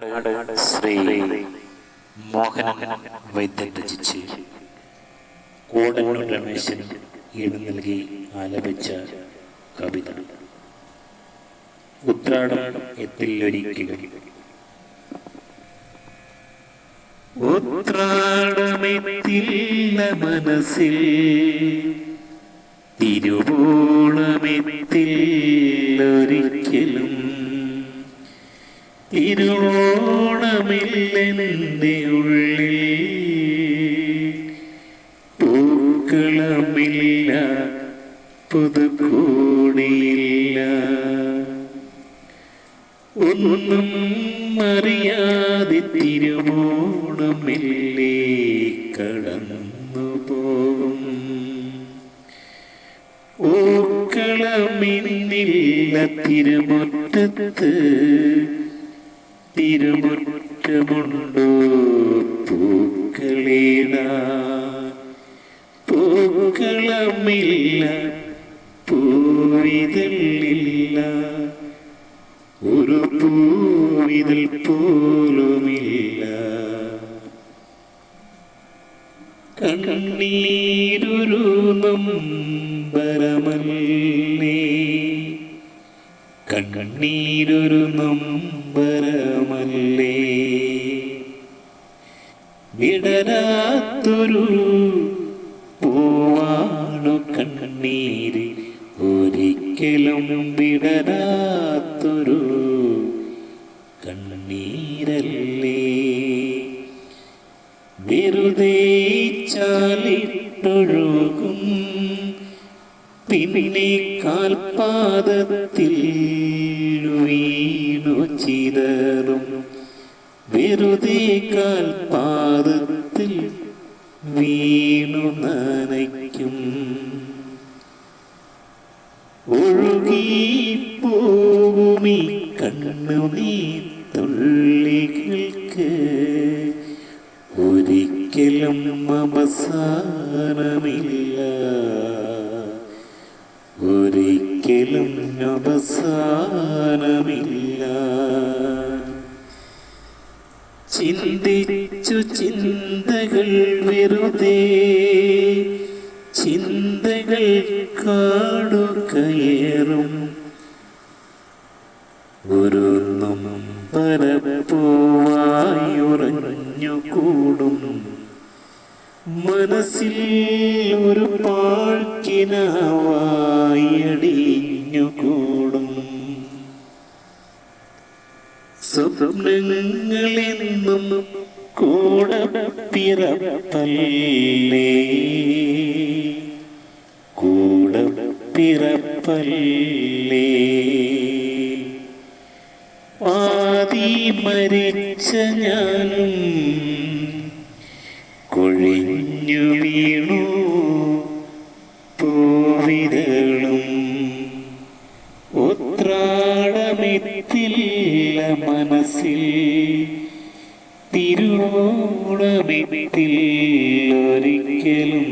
ശ്രീ മോഹനൻ വൈദ്യൻ രചിച്ച് കോടന്നൂർ രമേശൻ ഈണം നൽകി ആലപിച്ച കവിത ഉത്രാടം എത്തില്ലൊരിക്കലും. ഉത്രാടമെത്തില്ല മനസ്സിൽ, തിരുവോണമെത്തില്ലൊരിക്കലും, തിരുവോണമില്ലെന്റെ ഉള്ളിൽ, പൂക്കളമില്ല പുതുക്കോടിയില്ല, ഒന്നും അറിയാതെ തിരുവോണമില്ലേ കടന്നു പോകും. ഓക്കളമിന്നില്ല തിരുമുറ്റത്ത്, തിരുമുറ്റമുണ്ടോ പൂക്കളിടാ, പൂക്കളമില്ല പൂവിതളില്ല, ഒരു പൂവിതൾ പോലുമില്ല. കണ്ണീരൊരു നൊമ്പരമല്ലേ, കണ്ണീരൊരു നൊമ്പരമല്ലേ, വിടരാത്തൊരു പൂവാണു കണ്ണീര്, ഒരിക്കലും വിടരാത്തൊരു കണ്ണീരല്ലേ. വെറുതെ ചാലിട്ടൊഴുകും പിന്നെ കാൽപാദത്തിൽ വീണു ചിതറും, വെറുതെ കാൽപാദത്തിൽ വീണു നനയ്ക്കും. ഒഴുകിപ്പോകുമീ കണ്ണുനീർ തുള്ളികൾക്ക് ഒരിക്കലും അവസാനമില്ല, ഒരിക്കലും അവസാനമില്ല. ചിന്തിച്ചു ചിന്തകൾ വെറുതെ, ചിന്തകൾ കാടുകയറും, ഒരു നൊമ്പരപ്പൂവായുറഞ്ഞുകൂടും, മനസ്സിൽ ഒരു പാഴ്ക്കിനാവായടിഞ്ഞുകൂടും. സ്വപ്നങ്ങളെന്നും കൂടപ്പിറപ്പല്ലേ, കൂടപ്പിറപ്പല്ലേ, പാതി മരിച്ച ഞാനും കൊഴിഞ്ഞു വീണു പൂവിതളും. ഉത്രാടമെത്തില്ല മനസ്സിൽ, തിരുവോണമെത്തില്ലൊരിക്കലും.